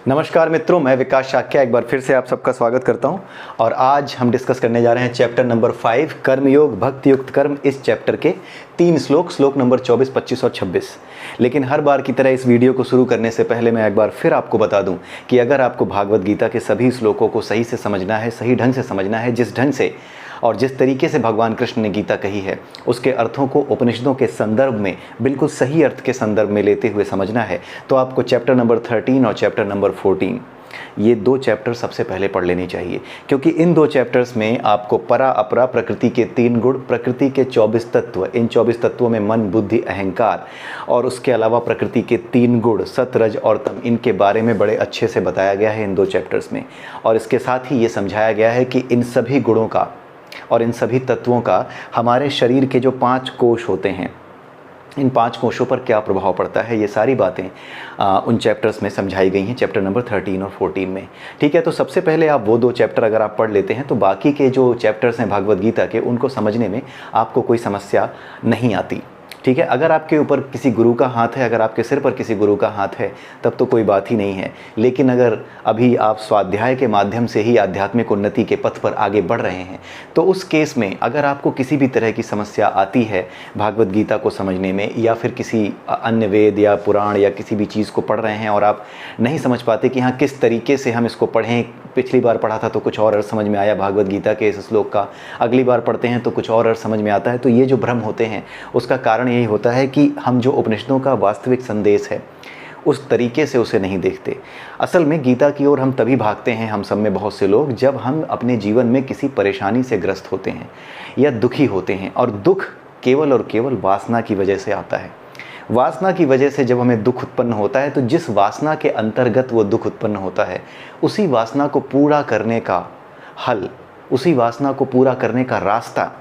नमस्कार मित्रों, मैं विकास शाक्या एक बार फिर से आप सबका स्वागत करता हूं। और आज हम डिस्कस करने जा रहे हैं चैप्टर नंबर 5 कर्मयोग भक्ति युक्त कर्म। इस चैप्टर के 3 श्लोक नंबर 24, 25 और 26। लेकिन हर बार की तरह इस वीडियो को शुरू करने से पहले मैं एक बार फिर आपको बता दूं कि अगर आपको भागवत गीता के सभी श्लोकों को सही से समझना है, सही ढंग से समझना है, जिस ढंग से और जिस तरीके से भगवान कृष्ण ने गीता कही है, उसके अर्थों को उपनिषदों के संदर्भ में बिल्कुल सही अर्थ के संदर्भ में लेते हुए समझना है, तो आपको चैप्टर नंबर 13 और चैप्टर नंबर 14 ये 2 चैप्टर सबसे पहले पढ़ लेनी चाहिए। क्योंकि इन 2 चैप्टर्स में आपको परा अपरा प्रकृति के 3 गुण, प्रकृति के 24 तत्व, इन 24 तत्वों में मन, बुद्धि, अहंकार और उसके अलावा प्रकृति के 3 गुण सत, रज और तम, इनके बारे में बड़े अच्छे से बताया गया है इन 2 चैप्टर्स में। और इसके साथ ही ये समझाया गया है कि इन सभी गुणों का और इन सभी तत्वों का हमारे शरीर के जो 5 कोश होते हैं, इन 5 कोशों पर क्या प्रभाव पड़ता है, ये सारी बातें उन चैप्टर्स में समझाई गई हैं, चैप्टर नंबर 13 और 14 में। ठीक है, तो सबसे पहले आप वो 2 चैप्टर अगर आप पढ़ लेते हैं तो बाकी के जो चैप्टर्स हैं भागवत गीता के, उनको समझने में आपको कोई समस्या नहीं आती। ठीक है, अगर आपके ऊपर किसी गुरु का हाथ है, अगर आपके सिर पर किसी गुरु का हाथ है, तब तो कोई बात ही नहीं है। लेकिन अगर अभी आप स्वाध्याय के माध्यम से ही आध्यात्मिक उन्नति के पथ पर आगे बढ़ रहे हैं, तो उस केस में अगर आपको किसी भी तरह की समस्या आती है भागवत गीता को समझने में, या फिर किसी अन्य वेद या पुराण या किसी भी चीज़ को पढ़ रहे हैं और आप नहीं समझ पाते कि हाँ किस तरीके से हम इसको पढ़ें, पिछली बार पढ़ा था तो कुछ और अर्थ समझ में आया भागवत गीता के इस श्लोक का, अगली बार पढ़ते हैं तो कुछ और अर्थ समझ में आता है, तो ये जो भ्रम होते हैं उसका कारण यही होता है कि हम जो उपनिषदों का वास्तविक संदेश है उस तरीके से उसे नहीं देखते। असल में गीता की ओर हम तभी भागते हैं, हम सब में बहुत से लोग, जब हम अपने जीवन में किसी परेशानी से ग्रस्त होते हैं या दुखी होते हैं। और दुख केवल और केवल वासना की वजह से आता है। वासना की वजह से जब हमें दुख उत्पन्न होता है, तो जिस वासना के अंतर्गत वो दुख उत्पन्न होता है, उसी वासना को पूरा करने का हल, उसी वासना को पूरा करने का रास्ता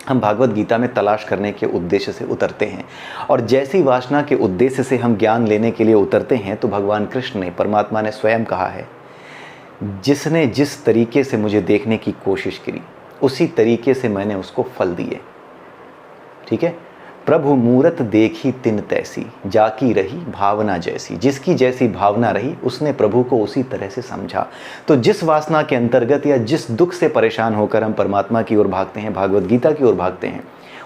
हम भागवत गीता में तलाश करने के उद्देश्य से उतरते हैं। और जैसी वासना के उद्देश्य से हम ज्ञान लेने के लिए उतरते हैं, तो भगवान कृष्ण ने, परमात्मा ने स्वयं कहा है, जिसने जिस तरीके से मुझे देखने की कोशिश करी उसी तरीके से मैंने उसको फल दिए। ठीक है, प्रभु मूरत देखी तिन तैसी, जाकी रही भावना जैसी। जिसकी जैसी भावना रही उसने प्रभु को उसी तरह से समझा। तो जिस वासना के अंतर्गत या जिस दुख से परेशान होकर हम परमात्मा की ओर भागते हैं, भागवत गीता की ओर भागते हैं,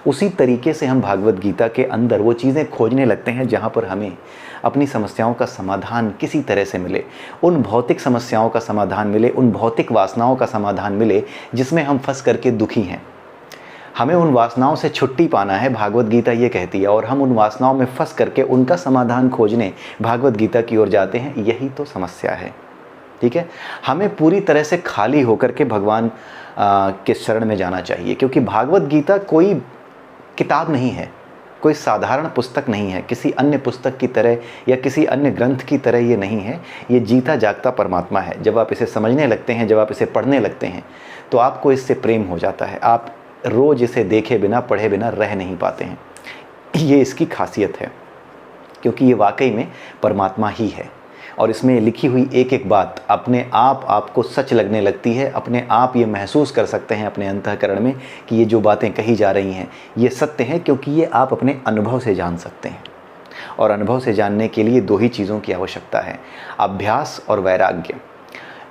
उसी तरीके से हम भागवत गीता के अंदर वो चीज़ें खोजने लगते हैं जहाँ पर हमें अपनी समस्याओं का समाधान किसी तरह से मिले, उन भौतिक समस्याओं का समाधान मिले, उन भौतिक वासनाओं का समाधान मिले जिसमें हम फंस करके दुखी हैं। हमें उन वासनाओं से छुट्टी पाना है, भागवत गीता ये कहती है, और हम उन वासनाओं में फंस करके उनका समाधान खोजने भागवत गीता की ओर जाते हैं। यही तो समस्या है। ठीक है, हमें पूरी तरह से खाली होकर के भगवान के शरण में जाना चाहिए, क्योंकि भागवत गीता कोई किताब नहीं है, कोई साधारण पुस्तक नहीं है, किसी अन्य पुस्तक की तरह या किसी अन्य ग्रंथ की तरह ये नहीं है। ये जीता जागता परमात्मा है। जब आप इसे समझने लगते हैं, जब आप इसे पढ़ने लगते हैं, तो आपको इससे प्रेम हो जाता है। आप रोज़ इसे देखे बिना, पढ़े बिना रह नहीं पाते हैं। ये इसकी खासियत है, क्योंकि ये वाकई में परमात्मा ही है। और इसमें लिखी हुई एक एक बात अपने आप आपको सच लगने लगती है। अपने आप ये महसूस कर सकते हैं अपने अंतःकरण में कि ये जो बातें कही जा रही हैं ये सत्य हैं, क्योंकि ये आप अपने अनुभव से जान सकते हैं। और अनुभव से जानने के लिए 2 ही चीज़ों की आवश्यकता है, अभ्यास और वैराग्य।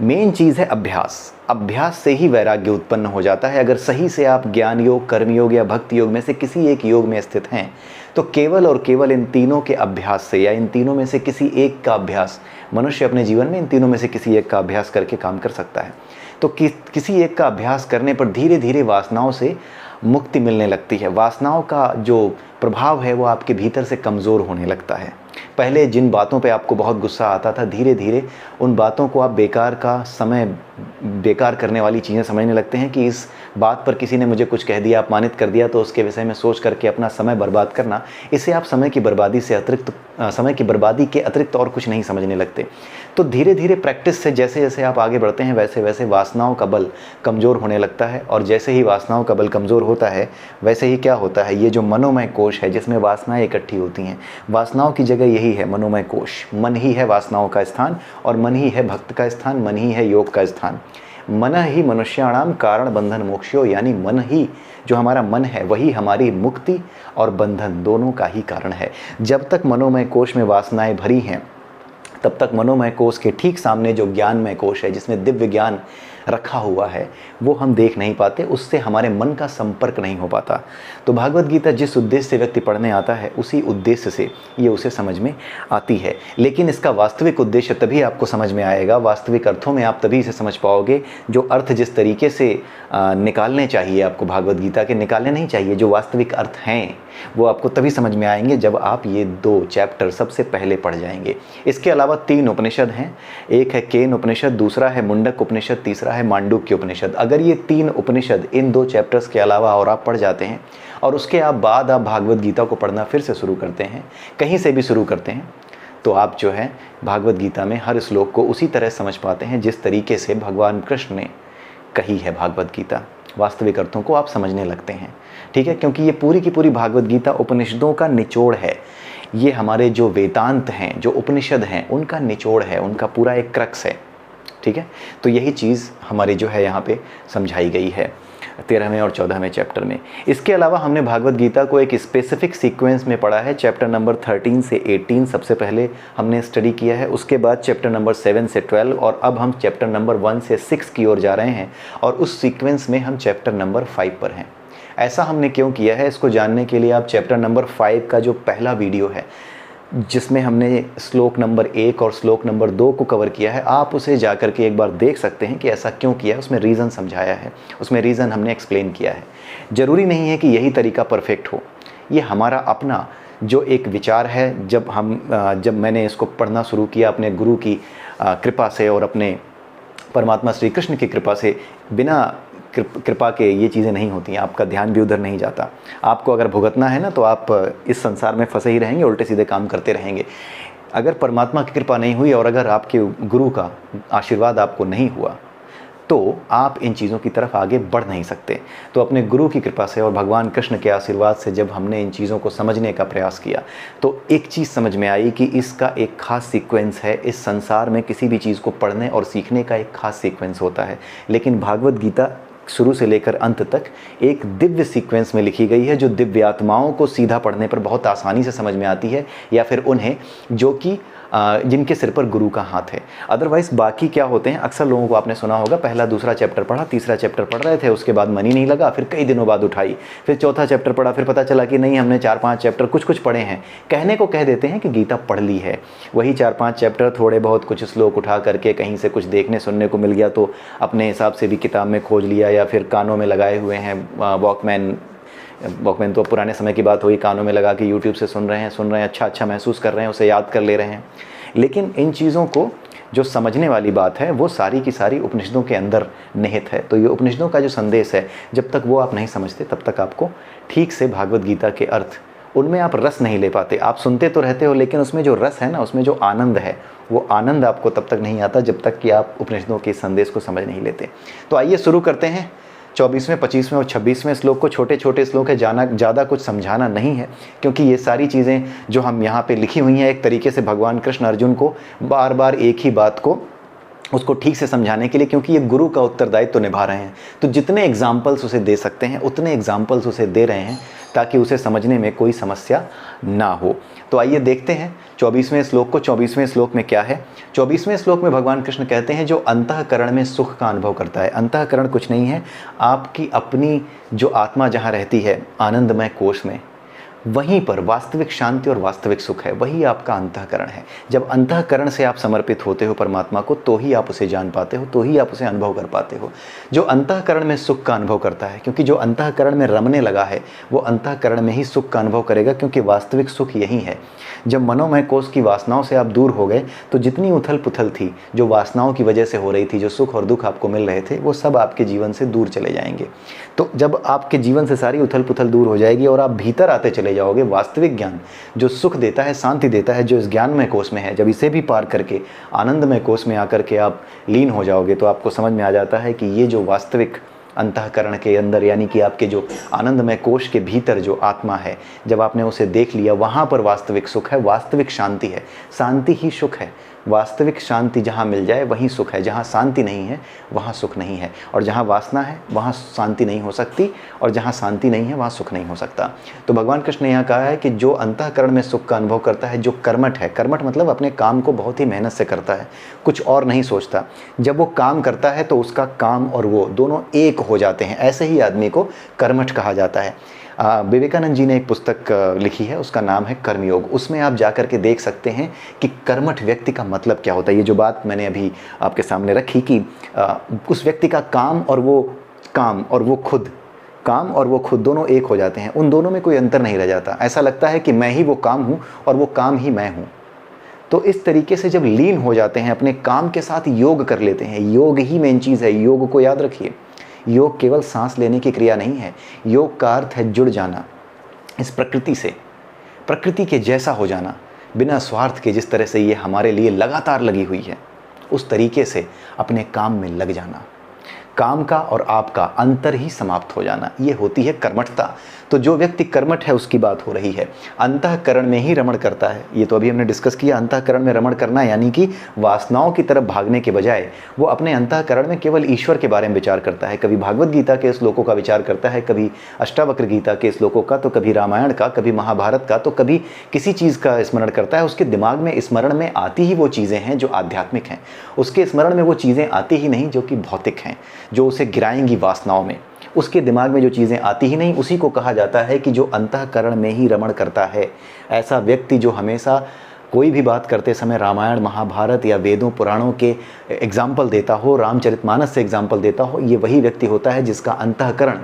मेन चीज़ है अभ्यास। अभ्यास से ही वैराग्य उत्पन्न हो जाता है। अगर सही से आप ज्ञान योग, कर्म योग या भक्ति योग में से किसी एक योग में स्थित हैं, तो केवल और केवल इन तीनों के अभ्यास से या इन तीनों में से किसी एक का अभ्यास, मनुष्य अपने जीवन में इन तीनों में से किसी एक का अभ्यास करके काम कर सकता है। तो किसी एक का अभ्यास करने पर धीरे धीरे वासनाओं से मुक्ति मिलने लगती है। वासनाओं का जो प्रभाव है वो आपके भीतर से कमज़ोर होने लगता है। पहले जिन बातों पे आपको बहुत गुस्सा आता था, धीरे धीरे उन बातों को आप बेकार का समय, बेकार करने वाली चीज़ें समझने लगते हैं कि इस बात पर किसी ने मुझे कुछ कह दिया, अपमानित कर दिया, तो उसके विषय में सोच करके अपना समय बर्बाद करना, इसे आप समय की बर्बादी से अतिरिक्त, समय की बर्बादी के अतिरिक्त और कुछ नहीं समझने लगते। तो धीरे धीरे प्रैक्टिस से जैसे जैसे आप आगे बढ़ते हैं, वैसे वैसे वासनाओं का बल कमज़ोर होने लगता है। और जैसे ही वासनाओं का बल कमज़ोर होता है, वैसे ही क्या होता है, ये जो मनोमय कोश है जिसमें वासनाएं इकट्ठी होती हैं, वासनाओं की जगह यही है मनोमय कोश। मन ही है वासनाओं का स्थान, और मन ही है भक्त का स्थान, मन ही है योग का स्थान। मन ही मनुष्याणाम कारण बंधन मोक्षो, यानी मन ही, जो हमारा मन है, वही हमारी मुक्ति और बंधन दोनों का ही कारण है। जब तक मनोमय कोश में वासनाएं भरी हैं, तब तक मनोमय कोश के ठीक सामने जो ज्ञानमय कोश है, जिसमें दिव्य ज्ञान रखा हुआ है, वो हम देख नहीं पाते, उससे हमारे मन का संपर्क नहीं हो पाता। तो भागवत गीता जिस उद्देश्य से व्यक्ति पढ़ने आता है, उसी उद्देश्य से ये उसे समझ में आती है। लेकिन इसका वास्तविक उद्देश्य तभी आपको समझ में आएगा, वास्तविक अर्थों में आप तभी इसे समझ पाओगे, जो अर्थ जिस तरीके से निकालने चाहिए आपको भागवत गीता के, निकालने नहीं चाहिए, जो वास्तविक अर्थ हैं वो आपको तभी समझ में आएंगे जब आप ये 2 चैप्टर सबसे पहले पढ़ जाएंगे। इसके अलावा 3 उपनिषद हैं, एक है केन उपनिषद, दूसरा है मुंडक उपनिषद, तीसरा है मांडुक्य उपनिषद। अगर ये 3 उपनिषद इन 2 चैप्टर्स के अलावा और आप पढ़ जाते हैं और उसके बाद आप भागवत गीता को पढ़ना फिर से शुरू करते हैं, कहीं से भी शुरू करते हैं, तो आप जो है भागवत गीता में हर श्लोक को उसी तरह समझ पाते हैं जिस तरीके से भगवान कृष्ण ने कही है भागवत गीता। वास्तविक अर्थों को आप समझने लगते हैं, ठीक है, क्योंकि ये पूरी की पूरी भागवत गीता उपनिषदों का निचोड़ है। ये हमारे जो वेदांत हैं, जो उपनिषद हैं, उनका निचोड़ है, उनका पूरा एक क्रक्स है, ठीक है। तो यही चीज़ हमारी जो है यहाँ पे समझाई गई है 13वें और 14वें चैप्टर में। इसके अलावा हमने भागवत गीता को एक स्पेसिफिक सीक्वेंस में पढ़ा है। चैप्टर नंबर 13 से 18 सबसे पहले हमने स्टडी किया है, उसके बाद चैप्टर नंबर 7 से 12, और अब हम चैप्टर नंबर 1 से 6 की ओर जा रहे हैं, और उस सीक्वेंस में हम चैप्टर नंबर 5 पर हैं। ऐसा हमने क्यों किया है, इसको जानने के लिए आप चैप्टर नंबर 5 का जो पहला वीडियो है, जिसमें हमने श्लोक नंबर 1 और श्लोक नंबर 2 को कवर किया है, आप उसे जा कर के एक बार देख सकते हैं कि ऐसा क्यों किया है। उसमें रीज़न समझाया है, उसमें रीज़न हमने एक्सप्लेन किया है। ज़रूरी नहीं है कि यही तरीका परफेक्ट हो, ये हमारा अपना जो एक विचार है। जब मैंने इसको पढ़ना शुरू किया अपने गुरु की कृपा से और अपने परमात्मा श्री कृष्ण की कृपा से, बिना कृपा के ये चीज़ें नहीं होती हैं, आपका ध्यान भी उधर नहीं जाता। आपको अगर भुगतना है ना, तो आप इस संसार में फंसे ही रहेंगे, उल्टे सीधे काम करते रहेंगे। अगर परमात्मा की कृपा नहीं हुई और अगर आपके गुरु का आशीर्वाद आपको नहीं हुआ, तो आप इन चीज़ों की तरफ आगे बढ़ नहीं सकते। तो अपने गुरु की कृपा से और भगवान कृष्ण के आशीर्वाद से जब हमने इन चीज़ों को समझने का प्रयास किया, तो एक चीज़ समझ में आई कि इसका एक ख़ास सीक्वेंस है। इस संसार में किसी भी चीज़ को पढ़ने और सीखने का एक ख़ास सीक्वेंस होता है, लेकिन भागवत गीता शुरू से लेकर अंत तक एक दिव्य सीक्वेंस में लिखी गई है, जो दिव्य आत्माओं को सीधा पढ़ने पर बहुत आसानी से समझ में आती है, या फिर उन्हें जो कि जिनके सिर पर गुरु का हाथ है। अदरवाइज़ बाकी क्या होते हैं, अक्सर लोगों को आपने सुना होगा, पहला दूसरा चैप्टर पढ़ा, तीसरा चैप्टर पढ़ रहे थे, उसके बाद मन ही नहीं लगा, फिर कई दिनों बाद उठाई, फिर चौथा चैप्टर पढ़ा, फिर पता चला कि नहीं, हमने 4-5 चैप्टर कुछ पढ़े हैं। कहने को कह देते हैं कि गीता पढ़ ली है, वही 4-5 चैप्टर, थोड़े बहुत कुछ श्लोक उठा करके कहीं से कुछ देखने सुनने को मिल गया तो अपने हिसाब से भी किताब में खोज लिया, या फिर कानों में लगाए हुए हैं वॉकमैन तो पुराने समय की बात हुई, कानों में लगा के यूट्यूब से सुन रहे हैं, अच्छा महसूस कर रहे हैं, उसे याद कर ले रहे हैं। लेकिन इन चीज़ों को जो समझने वाली बात है, वो सारी की सारी उपनिषदों के अंदर निहित है। तो ये उपनिषदों का जो संदेश है, जब तक वो आप नहीं समझते, तब तक आपको ठीक से भागवत गीता के अर्थ, उनमें आप रस नहीं ले पाते। आप सुनते तो रहते हो, लेकिन उसमें जो रस है ना, उसमें जो आनंद है, वो आनंद आपको तब तक नहीं आता जब तक कि आप उपनिषदों के संदेश को समझ नहीं लेते। तो आइए शुरू करते हैं 24वें, 25वें और 26वें श्लोक को। छोटे छोटे श्लोक है, ज़्यादा कुछ समझाना नहीं है, क्योंकि ये सारी चीज़ें जो हम यहाँ पे लिखी हुई हैं, एक तरीके से भगवान कृष्ण अर्जुन को बार बार एक ही बात को उसको ठीक से समझाने के लिए, क्योंकि ये गुरु का उत्तरदायित्व तो निभा रहे हैं, तो जितने एग्जाम्पल्स उसे दे सकते हैं उतने एग्जाम्पल्स उसे दे रहे हैं, ताकि उसे समझने में कोई समस्या ना हो। तो आइए देखते हैं 24वें श्लोक को। 24वें श्लोक में क्या है? 24वें श्लोक में भगवान कृष्ण कहते हैं, जो अंतःकरण में सुख का अनुभव करता है। अंतःकरण कुछ नहीं है, आपकी अपनी जो आत्मा जहाँ रहती है आनंदमय कोश में, वहीं पर वास्तविक शांति और वास्तविक सुख है, वही आपका अंतःकरण है। जब अंतःकरण से आप समर्पित होते हो परमात्मा को, तो ही आप उसे जान पाते हो, तो ही आप उसे अनुभव कर पाते हो। जो अंतःकरण में सुख का अनुभव करता है, क्योंकि जो अंतःकरण में रमने लगा है, वो अंतःकरण में ही सुख का अनुभव करेगा, क्योंकि वास्तविक सुख यही है। जब मनोमय कोश की वासनाओं से आप दूर हो गए, तो जितनी उथल पुथल थी, जो वासनाओं की वजह से हो रही थी, जो सुख और दुख आपको मिल रहे थे, वो सब आपके जीवन से दूर चले जाएंगे। तो जब आपके जीवन से सारी उथल पुथल दूर हो जाएगी और आप भीतर आते चले जाओगे, वास्तविक ज्ञान जो सुख देता है, शांति देता है, जो इस ज्ञानमय कोश में है, जब इसे भी पार करके आनंदमय कोश में आकर के आप लीन हो जाओगे, तो आपको समझ में आ जाता है कि ये जो वास्तविक अंतःकरण के अंदर, यानी कि आपके जो आनंदमय कोश के भीतर जो आत्मा है, जब आपने उसे देख लिया, वहाँ पर वास्तविक सुख है, वास्तविक शांति है। शांति ही सुख है। वास्तविक शांति जहाँ मिल जाए वहीं सुख है। जहाँ शांति नहीं है वहाँ सुख नहीं है, और जहाँ वासना है वहाँ शांति नहीं हो सकती, और जहाँ शांति नहीं है वहाँ सुख नहीं हो सकता। तो भगवान कृष्ण ने यहाँ कहा है कि जो अंतःकरण में सुख का अनुभव करता है, जो कर्मठ है, कर्मठ मतलब अपने काम को बहुत ही मेहनत से करता है, कुछ और नहीं सोचता, जब वो काम करता है तो उसका काम और वो दोनों एक हो जाते हैं, ऐसे ही आदमी को कर्मठ कहा जाता है। विवेकानंद जी ने एक पुस्तक लिखी है, उसका नाम है कर्मयोग। उसमें आप जाकर के देख सकते हैं कि कर्मठ व्यक्ति का मतलब क्या होता है। ये जो बात मैंने अभी आपके सामने रखी कि उस व्यक्ति का काम और वो खुद दोनों एक हो जाते हैं, उन दोनों में कोई अंतर नहीं रह जाता। ऐसा लगता है कि मैं ही वो काम हूँ और वो काम ही मैं हूँ। तो इस तरीके से जब लीन हो जाते हैं, अपने काम के साथ योग कर लेते हैं, योग ही मेन चीज़ है। योग को याद रखिए, योग केवल सांस लेने की क्रिया नहीं है। योग का अर्थ है जुड़ जाना इस प्रकृति से, प्रकृति के जैसा हो जाना, बिना स्वार्थ के। जिस तरह से ये हमारे लिए लगातार लगी हुई है, उस तरीके से अपने काम में लग जाना। काम का और आपका अंतर ही समाप्त हो जाना, ये होती है कर्मठता। तो जो व्यक्ति कर्मठ है उसकी बात हो रही है। अंतःकरण में ही रमण करता है, ये तो अभी हमने डिस्कस किया। अंतःकरण में रमण करना यानी कि वासनाओं की तरफ भागने के बजाय वो अपने अंतःकरण में केवल ईश्वर के बारे में विचार करता है। कभी भागवत गीता के श्लोकों का विचार करता है, कभी अष्टावक्र गीता के श्लोकों का, तो कभी रामायण का, कभी महाभारत का, तो कभी किसी चीज़ का स्मरण करता है। उसके दिमाग में स्मरण में आती ही वो चीज़ें हैं जो आध्यात्मिक हैं, उसके स्मरण में वो चीज़ें आती ही नहीं जो कि भौतिक हैं, जो उसे गिराएंगी वासनाओं में। उसके दिमाग में जो चीज़ें आती ही नहीं, उसी को कहा जाता है कि जो अंतःकरण में ही रमण करता है। ऐसा व्यक्ति जो हमेशा कोई भी बात करते समय रामायण, महाभारत या वेदों पुराणों के एग्जाम्पल देता हो, रामचरितमानस से एग्जाम्पल देता हो, ये वही व्यक्ति होता है जिसका अंतःकरण,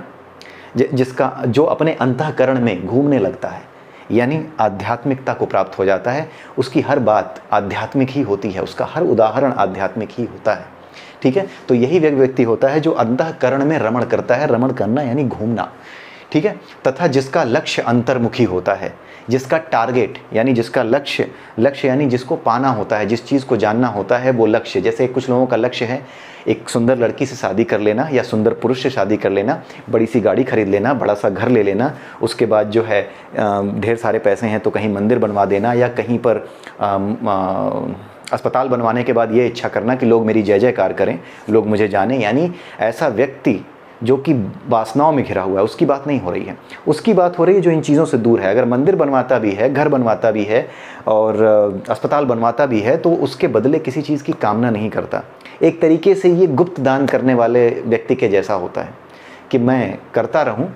जो अपने अंतःकरण में घूमने लगता है, यानी आध्यात्मिकता को प्राप्त हो जाता है। उसकी हर बात आध्यात्मिक ही होती है, उसका हर उदाहरण आध्यात्मिक ही होता है। ठीक है, तो यही व्यक्ति होता है जो अंतःकरण में रमण करता है। रमण करना यानी घूमना, ठीक है। तथा जिसका लक्ष्य अंतर्मुखी होता है, जिसका टारगेट यानी जिसका लक्ष्य यानी जिसको पाना होता है, जिस चीज़ को जानना होता है वो लक्ष्य। जैसे कुछ लोगों का लक्ष्य है एक सुंदर लड़की से शादी कर लेना, या सुंदर पुरुष से शादी कर लेना, बड़ी सी गाड़ी खरीद लेना, बड़ा सा घर ले लेना, उसके बाद जो है ढेर सारे पैसे हैं तो कहीं मंदिर बनवा देना, या कहीं पर अस्पताल बनवाने के बाद ये इच्छा करना कि लोग मेरी जय जयकार करें, लोग मुझे जाने। यानी ऐसा व्यक्ति जो कि वासनाओं में घिरा हुआ है, उसकी बात नहीं हो रही है। उसकी बात हो रही है जो इन चीज़ों से दूर है। अगर मंदिर बनवाता भी है, घर बनवाता भी है और अस्पताल बनवाता भी है, तो उसके बदले किसी चीज़ की कामना नहीं करता। एक तरीके से ये गुप्त दान करने वाले व्यक्ति के जैसा होता है कि मैं करता रहूं,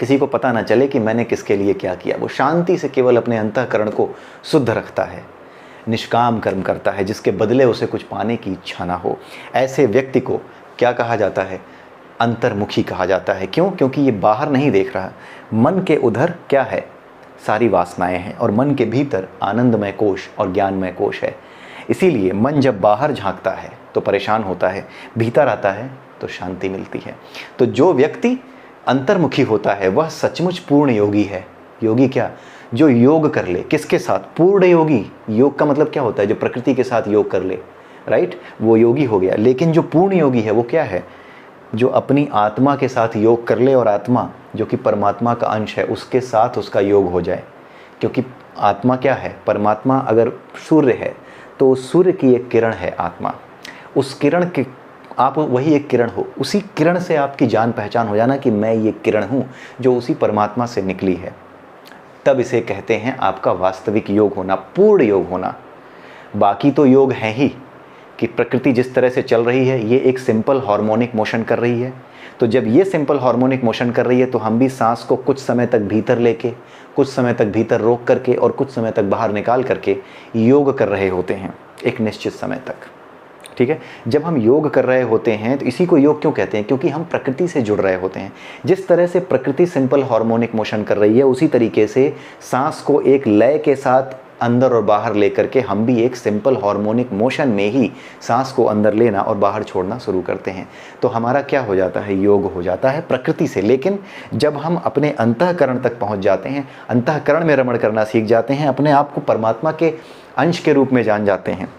किसी को पता ना चले कि मैंने किसके लिए क्या किया। वो शांति से केवल अपने अंतःकरण को शुद्ध रखता है, निष्काम कर्म करता है, जिसके बदले उसे कुछ पाने की इच्छा ना हो। ऐसे व्यक्ति को क्या कहा जाता है? अंतर्मुखी कहा जाता है। क्यों? क्योंकि ये बाहर नहीं देख रहा। मन के उधर क्या है? सारी वासनाएं हैं, और मन के भीतर आनंदमय कोश और ज्ञानमय कोश है। इसीलिए मन जब बाहर झांकता है तो परेशान होता है, भीतर आता है तो शांति मिलती है। तो जो व्यक्ति अंतर्मुखी होता है वह सचमुच पूर्ण योगी है। योगी क्या? जो योग कर ले। किसके साथ? पूर्ण योगी। योग का मतलब क्या होता है? जो प्रकृति के साथ योग कर ले, राइट, वो योगी हो गया। लेकिन जो पूर्ण योगी है वो क्या है? जो अपनी आत्मा के साथ योग कर ले, और आत्मा जो कि परमात्मा का अंश है उसके साथ उसका योग हो जाए। क्योंकि आत्मा क्या है? परमात्मा अगर सूर्य है तो सूर्य की एक किरण है आत्मा। उस किरण के आप वही एक किरण हो, उसी किरण से आपकी जान पहचान हो जाना कि मैं ये किरण हूँ जो उसी परमात्मा से निकली है। तब इसे कहते हैं आपका वास्तविक योग होना, पूर्ण योग होना। बाकी तो योग है ही कि प्रकृति जिस तरह से चल रही है, ये एक सिंपल हार्मोनिक मोशन कर रही है। तो जब ये सिंपल हार्मोनिक मोशन कर रही है तो हम भी सांस को कुछ समय तक भीतर लेके, कुछ समय तक भीतर रोक करके और कुछ समय तक बाहर निकाल करके योग कर रहे होते हैं एक निश्चित समय तक। ठीक है, जब हम योग कर रहे होते हैं तो इसी को योग क्यों कहते हैं? क्योंकि हम प्रकृति से जुड़ रहे होते हैं। जिस तरह से प्रकृति सिंपल हार्मोनिक मोशन कर रही है, उसी तरीके से सांस को एक लय के साथ अंदर और बाहर लेकर के हम भी एक सिंपल हार्मोनिक मोशन में ही सांस को अंदर लेना और बाहर छोड़ना शुरू करते हैं। तो हमारा क्या हो जाता है? योग हो जाता है प्रकृति से। लेकिन जब हम अपने अंतःकरण तक पहुंच जाते हैं, अंतःकरण में रमण करना सीख जाते हैं, अपने आप को परमात्मा के अंश के रूप में जान जाते हैं,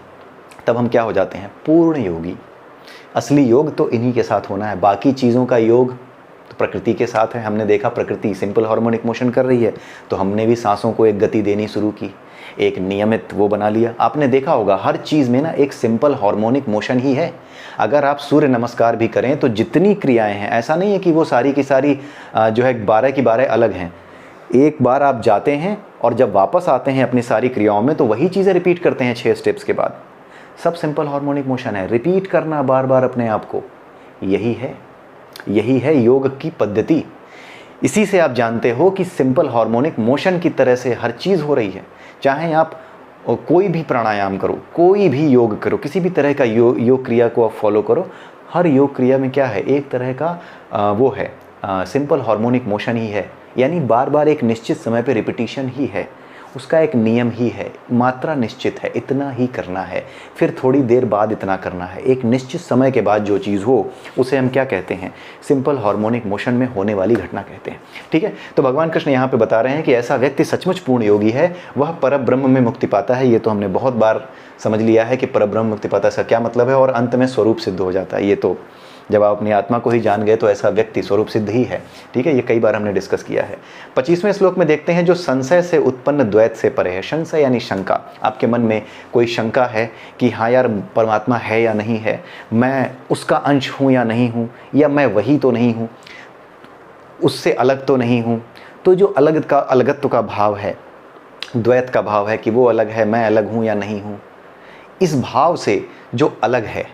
तब हम क्या हो जाते हैं? पूर्ण योगी। असली योग तो इन्हीं के साथ होना है। बाकी चीज़ों का योग तो प्रकृति के साथ है। हमने देखा प्रकृति सिंपल हार्मोनिक मोशन कर रही है, तो हमने भी सांसों को एक गति देनी शुरू की, एक नियमित वो बना लिया। आपने देखा होगा हर चीज़ में ना एक सिंपल हार्मोनिक मोशन ही है। अगर आप सूर्य नमस्कार भी करें तो जितनी क्रियाएं हैं, ऐसा नहीं है कि वो सारी की सारी जो है 12 की 12 अलग हैं। एक बार आप जाते हैं और जब वापस आते हैं अपनी सारी क्रियाओं में, तो वही चीज़ें रिपीट करते हैं 6 स्टेप्स के बाद। सब सिंपल हार्मोनिक मोशन है, रिपीट करना बार बार अपने आप को, यही है योग की पद्धति। इसी से आप जानते हो कि सिंपल हार्मोनिक मोशन की तरह से हर चीज़ हो रही है। चाहे आप कोई भी प्राणायाम करो, कोई भी योग करो, किसी भी तरह का योग क्रिया को आप फॉलो करो, हर योग क्रिया में क्या है, एक तरह का वो है सिंपल हार्मोनिक मोशन ही है। यानी बार बार एक निश्चित समय पे रिपीटिशन ही है, उसका एक नियम ही है, मात्रा निश्चित है, इतना ही करना है, फिर थोड़ी देर बाद इतना करना है। एक निश्चित समय के बाद जो चीज़ हो उसे हम क्या कहते हैं, सिंपल हार्मोनिक मोशन में होने वाली घटना कहते हैं। ठीक है, तो भगवान कृष्ण यहाँ पे बता रहे हैं कि ऐसा व्यक्ति सचमुच पूर्ण योगी है, वह परब्रह्म में मुक्ति पाता है। ये तो हमने बहुत बार समझ लिया है कि परब्रह्म मुक्ति पाता है क्या मतलब है, और अंत में स्वरूप सिद्ध हो जाता है। ये तो जब आप अपनी आत्मा को ही जान गए तो ऐसा व्यक्ति स्वरूप सिद्ध ही है। ठीक है, ये कई बार हमने डिस्कस किया है। 25वें श्लोक में देखते हैं, जो संशय से उत्पन्न द्वैत से परे है। संशय यानी शंका, आपके मन में कोई शंका है कि हाँ यार परमात्मा है या नहीं है, मैं उसका अंश हूँ या नहीं हूँ, या मैं वही तो नहीं हूँ, उससे अलग तो नहीं हूँ। तो जो अलगत्व का भाव है, द्वैत का भाव है कि वो अलग है, मैं अलग हूँ या नहीं हूँ, इस भाव से जो अलग है,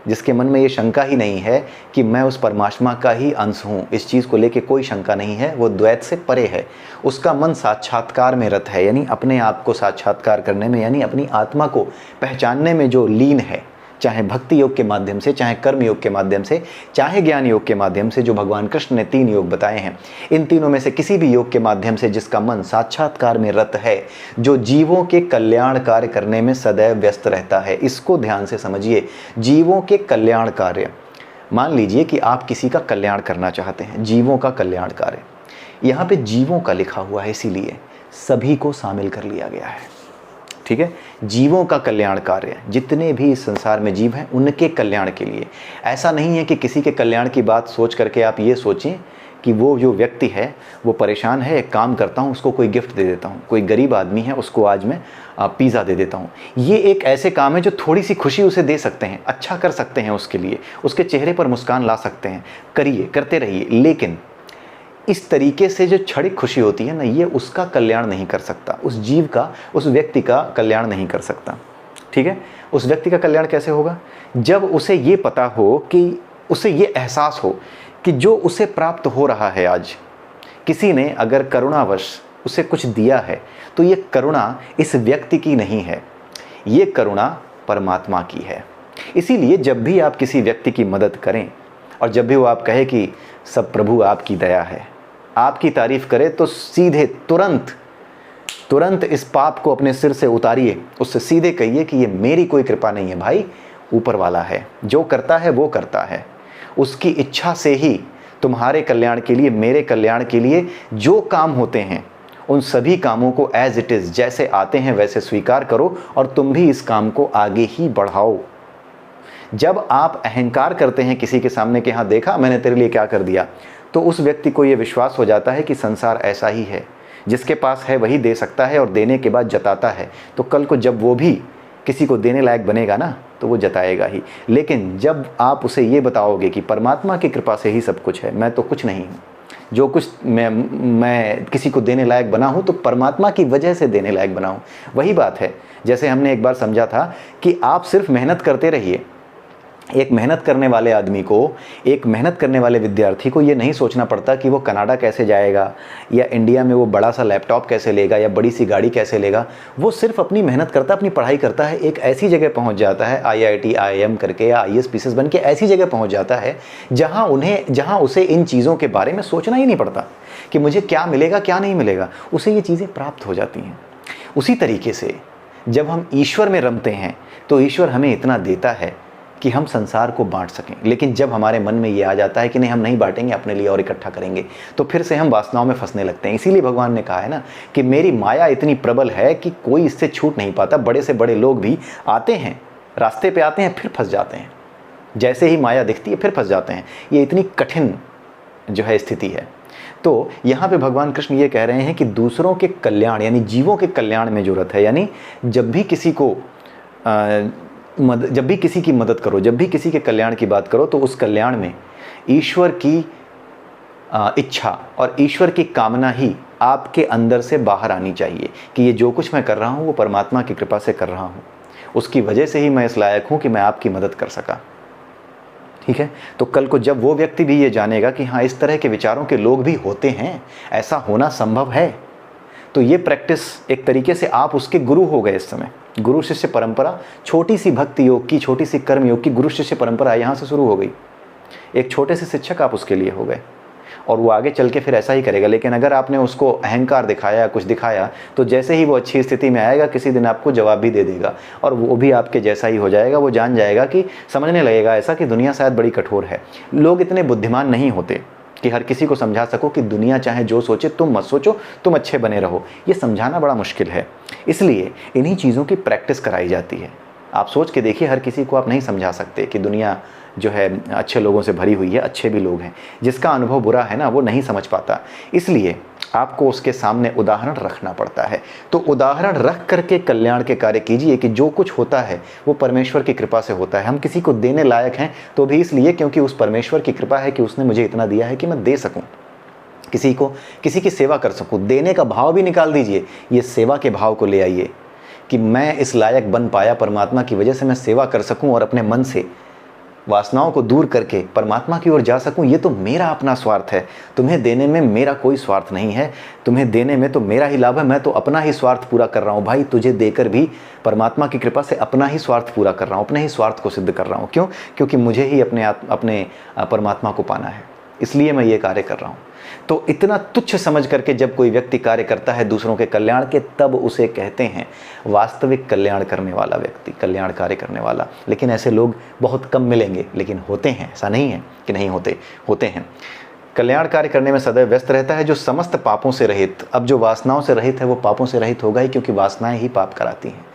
जिसके मन में ये शंका ही नहीं है कि मैं उस परमात्मा का ही अंश हूँ, इस चीज़ को लेके कोई शंका नहीं है, वो द्वैत से परे है। उसका मन साक्षात्कार में रत है, यानी अपने आप को साक्षात्कार करने में, यानी अपनी आत्मा को पहचानने में जो लीन है, चाहे भक्ति योग के माध्यम से, चाहे कर्म योग के माध्यम से, चाहे ज्ञान योग के माध्यम से। जो भगवान कृष्ण ने 3 योग बताए हैं, इन तीनों में से किसी भी योग के माध्यम से जिसका मन साक्षात्कार में रत है, जो जीवों के कल्याण कार्य करने में सदैव व्यस्त रहता है। इसको ध्यान से समझिए, जीवों के कल्याण कार्य। मान लीजिए कि आप किसी का कल्याण करना चाहते हैं, जीवों का कल्याण कार्य, यहाँ पे जीवों का लिखा हुआ है, इसीलिए सभी को शामिल कर लिया गया है। ठीक है, जीवों का कल्याण कार्य, जितने भी इस संसार में जीव हैं उनके कल्याण के लिए। ऐसा नहीं है कि किसी के कल्याण की बात सोच करके आप ये सोचें कि वो जो व्यक्ति है वो परेशान है, एक काम करता हूँ उसको कोई गिफ्ट दे देता हूँ, कोई गरीब आदमी है उसको आज मैं पिज़्ज़ा दे देता हूँ। ये एक ऐसे काम है जो थोड़ी सी खुशी उसे दे सकते हैं, अच्छा कर सकते हैं, उसके लिए उसके चेहरे पर मुस्कान ला सकते हैं। करिए, करते रहिए, लेकिन इस तरीके से जो क्षणिक खुशी होती है ना, ये उसका कल्याण नहीं कर सकता, उस जीव का, उस व्यक्ति का कल्याण नहीं कर सकता। ठीक है, उस व्यक्ति का कल्याण कैसे होगा, जब उसे ये पता हो, कि उसे ये एहसास हो कि जो उसे प्राप्त हो रहा है, आज किसी ने अगर करुणावश उसे कुछ दिया है, तो ये करुणा इस व्यक्ति की नहीं है, ये करुणा परमात्मा की है। इसीलिए जब भी आप किसी व्यक्ति की मदद करें और जब भी वो आप कहे कि सब प्रभु आपकी दया है, आपकी तारीफ करे, तो सीधे तुरंत इस पाप को अपने सिर से उतारिए, उससे सीधे कहिए कि ये मेरी कोई कृपा नहीं है भाई, ऊपर वाला है, जो करता है वो करता है, उसकी इच्छा से ही तुम्हारे कल्याण के लिए, मेरे कल्याण के लिए जो काम होते हैं, उन सभी कामों को एज इट इज़, जैसे आते हैं वैसे स्वीकार करो और तुम भी इस काम को आगे ही बढ़ाओ। जब आप अहंकार करते हैं किसी के सामने कि हाँ देखा मैंने तेरे लिए क्या कर दिया, तो उस व्यक्ति को ये विश्वास हो जाता है कि संसार ऐसा ही है, जिसके पास है वही दे सकता है और देने के बाद जताता है। तो कल को जब वो भी किसी को देने लायक बनेगा ना, तो वो जताएगा ही। लेकिन जब आप उसे ये बताओगे कि परमात्मा की कृपा से ही सब कुछ है, मैं तो कुछ नहीं हूँ, जो कुछ मैं किसी को देने लायक बना हूँ तो परमात्मा की वजह से देने लायक बना हूँ। वही बात है, जैसे हमने एक बार समझा था कि आप सिर्फ मेहनत करते रहिए। एक मेहनत करने वाले आदमी को, एक मेहनत करने वाले विद्यार्थी को ये नहीं सोचना पड़ता कि वो कनाडा कैसे जाएगा, या इंडिया में वो बड़ा सा लैपटॉप कैसे लेगा, या बड़ी सी गाड़ी कैसे लेगा। वो सिर्फ अपनी मेहनत करता है, अपनी पढ़ाई करता है, एक ऐसी जगह पहुंच जाता है, IIT IIM करके या IAS PCS बन के ऐसी जगह पहुंच जाता है जहां उसे इन चीज़ों के बारे में सोचना ही नहीं पड़ता कि मुझे क्या मिलेगा क्या नहीं मिलेगा, उसे ये चीज़ें प्राप्त हो जाती हैं। उसी तरीके से जब हम ईश्वर में रमते हैं तो ईश्वर हमें इतना देता है कि हम संसार को बांट सकें। लेकिन जब हमारे मन में ये आ जाता है कि नहीं हम नहीं बांटेंगे, अपने लिए और इकट्ठा करेंगे, तो फिर से हम वासनाओं में फंसने लगते हैं। इसीलिए भगवान ने कहा है ना कि मेरी माया इतनी प्रबल है कि कोई इससे छूट नहीं पाता। बड़े से बड़े लोग भी आते हैं, रास्ते पे आते हैं, फिर फंस जाते हैं। जैसे ही माया दिखती है फिर फंस जाते हैं। ये इतनी कठिन जो है स्थिति है। तो यहाँ पे भगवान कृष्ण ये कह रहे हैं कि दूसरों के कल्याण यानी जीवों के कल्याण में जरूरत है। यानी जब भी किसी की मदद करो, जब भी किसी के कल्याण की बात करो, तो उस कल्याण में ईश्वर की इच्छा और ईश्वर की कामना ही आपके अंदर से बाहर आनी चाहिए कि ये जो कुछ मैं कर रहा हूँ वो परमात्मा की कृपा से कर रहा हूँ, उसकी वजह से ही मैं इस लायक हूँ कि मैं आपकी मदद कर सका। ठीक है, तो कल को जब वो व्यक्ति भी ये जानेगा कि हाँ इस तरह के विचारों के लोग भी होते हैं, ऐसा होना संभव है, तो ये प्रैक्टिस एक तरीके से आप उसके गुरु हो गए। इस समय गुरु शिष्य परंपरा, छोटी सी भक्ति योग की, छोटी सी कर्म योग की गुरु शिष्य परंपरा यहाँ से शुरू हो गई। एक छोटे से शिक्षक आप उसके लिए हो गए और वो आगे चल के फिर ऐसा ही करेगा। लेकिन अगर आपने उसको अहंकार दिखाया, कुछ दिखाया, तो जैसे ही वो अच्छी स्थिति में आएगा किसी दिन आपको जवाब भी दे देगा और वो भी आपके जैसा ही हो जाएगा। वो जान जाएगा कि समझने लगेगा ऐसा कि दुनिया शायद बड़ी कठोर है। लोग इतने बुद्धिमान नहीं होते कि हर किसी को समझा सको कि दुनिया चाहे जो सोचे तुम मत सोचो, तुम अच्छे बने रहो। ये समझाना बड़ा मुश्किल है, इसलिए इन्हीं चीज़ों की प्रैक्टिस कराई जाती है। आप सोच के देखिए, हर किसी को आप नहीं समझा सकते कि दुनिया जो है अच्छे लोगों से भरी हुई है, अच्छे भी लोग हैं। जिसका अनुभव बुरा है ना, वो नहीं समझ पाता, इसलिए आपको उसके सामने उदाहरण रखना पड़ता है। तो उदाहरण रख करके कल्याण के कार्य कीजिए कि जो कुछ होता है वो परमेश्वर की कृपा से होता है। हम किसी को देने लायक हैं तो भी इसलिए क्योंकि उस परमेश्वर की कृपा है कि उसने मुझे इतना दिया है कि मैं दे सकूं, किसी की सेवा कर सकूं। देने का भाव भी निकाल दीजिए, ये सेवा के भाव को ले आइए कि मैं इस लायक बन पाया परमात्मा की वजह से, मैं सेवा कर सकूं और अपने मन से वासनाओं को दूर करके परमात्मा की ओर जा सकूं। ये तो मेरा अपना स्वार्थ है, तुम्हें देने में मेरा कोई स्वार्थ नहीं है, तुम्हें देने में तो मेरा ही लाभ है, मैं तो अपना ही स्वार्थ पूरा कर रहा हूं। भाई तुझे देकर भी परमात्मा की कृपा से अपना ही स्वार्थ पूरा कर रहा हूं, अपने ही स्वार्थ को सिद्ध कर रहा हूं। क्यों? क्योंकि मुझे ही अपने परमात्मा को पाना है, इसलिए मैं ये कार्य कर रहा हूँ। तो इतना तुच्छ समझ करके जब कोई व्यक्ति कार्य करता है दूसरों के कल्याण के, तब उसे कहते हैं वास्तविक कल्याण करने वाला व्यक्ति, कल्याण कार्य करने वाला। लेकिन ऐसे लोग बहुत कम मिलेंगे, लेकिन होते हैं, ऐसा नहीं है कि नहीं होते, होते हैं। कल्याण कार्य करने में सदैव व्यस्त रहता है जो समस्त पापों से रहित। अब जो वासनाओं से रहित है वो पापों से रहित होगा ही, क्योंकि वासनाएं ही पाप कराती हैं।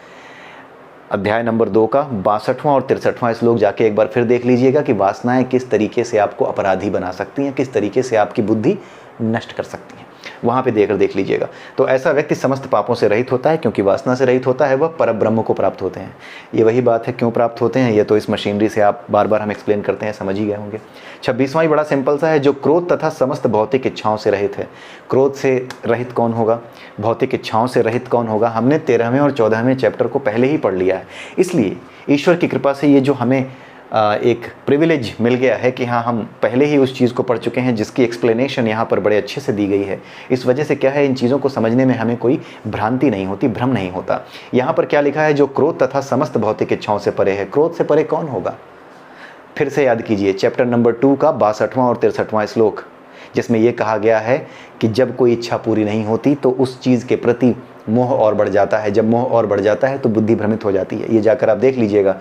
अध्याय नंबर 2 का 62वां और 63वां श्लोक जाके एक बार फिर देख लीजिएगा कि वासनाएं किस तरीके से आपको अपराधी बना सकती हैं, किस तरीके से आपकी बुद्धि नष्ट कर सकती हैं। वहाँ पे देख लीजिएगा। तो ऐसा व्यक्ति समस्त पापों से रहित होता है, क्योंकि वासना से रहित होता है, वह परब्रह्म को प्राप्त होते हैं। ये वही बात है, क्यों प्राप्त होते हैं ये तो इस मशीनरी से आप बार बार हम एक्सप्लेन करते हैं, समझ ही गए होंगे। 26वां ही बड़ा सिंपल सा है, जो क्रोध तथा समस्त भौतिक इच्छाओं से रहित है। क्रोध से रहित कौन होगा, भौतिक इच्छाओं से रहित कौन होगा? हमने 13वें और 14वें चैप्टर को पहले ही पढ़ लिया है। इसलिए ईश्वर की कृपा से ये जो हमें एक प्रिविलेज मिल गया है कि हाँ हम पहले ही उस चीज़ को पढ़ चुके हैं, जिसकी एक्सप्लेनेशन यहाँ पर बड़े अच्छे से दी गई है। इस वजह से क्या है, इन चीज़ों को समझने में हमें कोई भ्रांति नहीं होती, भ्रम नहीं होता। यहाँ पर क्या लिखा है, जो क्रोध तथा समस्त भौतिक इच्छाओं से परे है। क्रोध से परे कौन होगा? फिर से याद कीजिए चैप्टर नंबर 2 का 62वां और 63वां श्लोक, जिसमें यह कहा गया है कि जब कोई इच्छा पूरी नहीं होती तो उस चीज़ के प्रति मोह और बढ़ जाता है। जब मोह और बढ़ जाता है तो बुद्धि भ्रमित हो जाती है। ये जाकर आप देख लीजिएगा।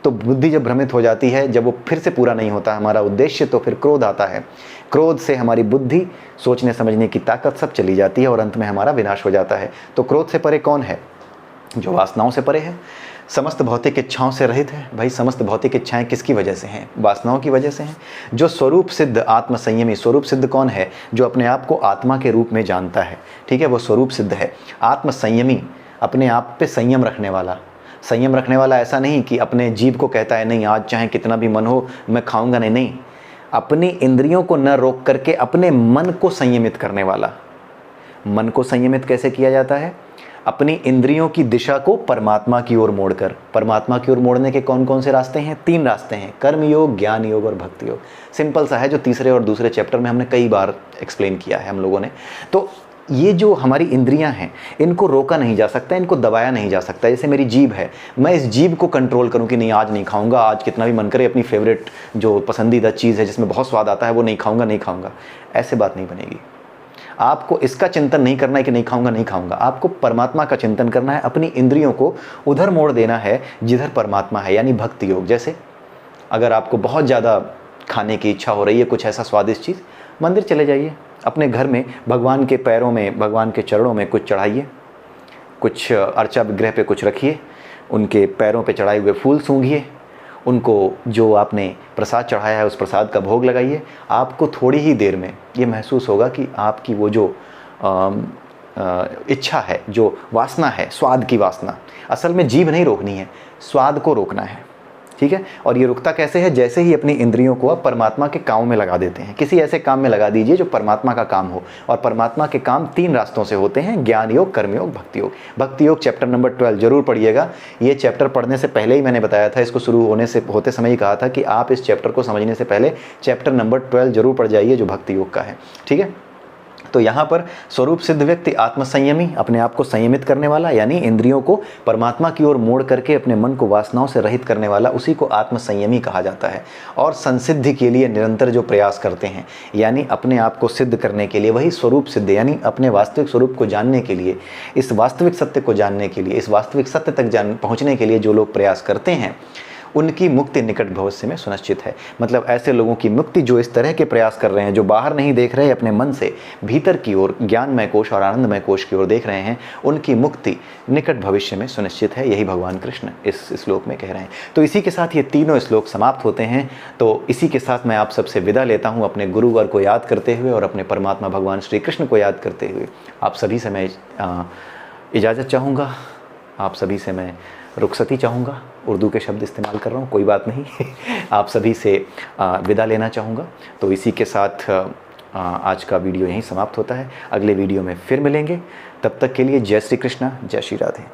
तो बुद्धि जब भ्रमित हो जाती है, जब वो फिर से पूरा नहीं होता हमारा उद्देश्य, तो फिर क्रोध आता है। क्रोध से हमारी बुद्धि, सोचने समझने की ताकत सब चली जाती है और अंत में हमारा विनाश हो जाता है। तो क्रोध से परे कौन है? जो वासनाओं से परे है, समस्त भौतिक इच्छाओं से रहित है। भाई समस्त भौतिक इच्छाएं किसकी वजह से हैं? वासनाओं की वजह से हैं। जो स्वरूप सिद्ध आत्म संयमी, स्वरूप सिद्ध कौन है? जो अपने आप को आत्मा के रूप में जानता है, ठीक है, वो स्वरूप सिद्ध है। आत्म संयमी, अपने आप पे संयम रखने वाला। संयम रखने वाला ऐसा नहीं कि अपने जीभ को कहता है नहीं आज चाहे कितना भी मन हो मैं खाऊंगा नहीं, नहीं, अपनी इंद्रियों को न रोक करके अपने मन को संयमित करने वाला। मन को संयमित कैसे किया जाता है? अपनी इंद्रियों की दिशा को परमात्मा की ओर मोड़कर। परमात्मा की ओर मोड़ने के कौन कौन से रास्ते हैं? 3 रास्ते हैं, कर्म योग, ज्ञान योग और भक्ति योग। सिंपल सा है, जो तीसरे और दूसरे चैप्टर में हमने कई बार एक्सप्लेन किया है हम लोगों ने। तो ये जो हमारी इंद्रियां हैं, इनको रोका नहीं जा सकता, इनको दबाया नहीं जा सकता। जैसे मेरी जीभ है, मैं इस जीभ को कंट्रोल करूं कि नहीं आज नहीं खाऊंगा, आज कितना भी मन करे अपनी फेवरेट जो पसंदीदा चीज़ है जिसमें बहुत स्वाद आता है वो नहीं खाऊंगा, ऐसे बात नहीं बनेगी। आपको इसका चिंतन नहीं करना है कि नहीं खाऊंगा, आपको परमात्मा का चिंतन करना है। अपनी इंद्रियों को उधर मोड़ देना है जिधर परमात्मा है, यानी भक्ति योग। जैसे अगर आपको बहुत ज़्यादा खाने की इच्छा हो रही है, कुछ ऐसा स्वादिष्ट चीज़, मंदिर चले जाइए, अपने घर में भगवान के पैरों में, भगवान के चरणों में कुछ चढ़ाइए, कुछ अर्चा विग्रह पे कुछ रखिए, उनके पैरों पे चढ़ाए हुए फूल सूंघिए, उनको जो आपने प्रसाद चढ़ाया है उस प्रसाद का भोग लगाइए। आपको थोड़ी ही देर में ये महसूस होगा कि आपकी वो जो इच्छा है, जो वासना है, स्वाद की वासना, असल में जीभ नहीं रोकनी है, स्वाद को रोकना है, ठीक है। और ये रुकता कैसे है? जैसे ही अपनी इंद्रियों को आप परमात्मा के काम में लगा देते हैं। किसी ऐसे काम में लगा दीजिए जो परमात्मा का काम हो। और परमात्मा के काम 3 रास्तों से होते हैं, ज्ञान योग, कर्म योग, भक्ति योग। भक्ति योग चैप्टर नंबर 12 जरूर पढ़िएगा। ये चैप्टर पढ़ने से पहले ही मैंने बताया था, इसको शुरू होते समय ही कहा था कि आप इस चैप्टर को समझने से पहले चैप्टर नंबर 12 जरूर पढ़ जाइए जो भक्ति योग का है, ठीक है। तो यहाँ पर स्वरूप सिद्ध व्यक्ति आत्मसंयमी, अपने आप को संयमित करने वाला, यानी इंद्रियों को परमात्मा की ओर मोड़ करके अपने मन को वासनाओं से रहित करने वाला, उसी को आत्मसंयमी कहा जाता है। और संसिद्धि के लिए निरंतर जो प्रयास करते हैं, यानी अपने आप को सिद्ध करने के लिए, वही स्वरूप सिद्ध, यानी अपने वास्तविक स्वरूप को जानने के लिए, इस वास्तविक सत्य को जानने के लिए, इस वास्तविक सत्य तक पहुँचने के लिए जो लोग प्रयास करते हैं, उनकी मुक्ति निकट भविष्य में सुनिश्चित है। मतलब ऐसे लोगों की मुक्ति जो इस तरह के प्रयास कर रहे हैं, जो बाहर नहीं देख रहे, अपने मन से भीतर की ओर, ज्ञानमय कोश और आनंदमय कोश की ओर देख रहे हैं, उनकी मुक्ति निकट भविष्य में सुनिश्चित है। यही भगवान कृष्ण इस श्लोक में कह रहे हैं। तो इसी के साथ ये तीनों श्लोक समाप्त होते हैं। तो इसी के साथ मैं आप सबसे विदा लेता हूँ, अपने गुरुवर को याद करते हुए और अपने परमात्मा भगवान श्री कृष्ण को याद करते हुए। आप सभी से मैं इजाज़त चाहूँगा, आप सभी से मैं रुखसती चाहूँगा। उर्दू के शब्द इस्तेमाल कर रहा हूँ, कोई बात नहीं। आप सभी से विदा लेना चाहूँगा। तो इसी के साथ आज का वीडियो यहीं समाप्त होता है। अगले वीडियो में फिर मिलेंगे। तब तक के लिए जय श्री कृष्णा, जय श्री राधे।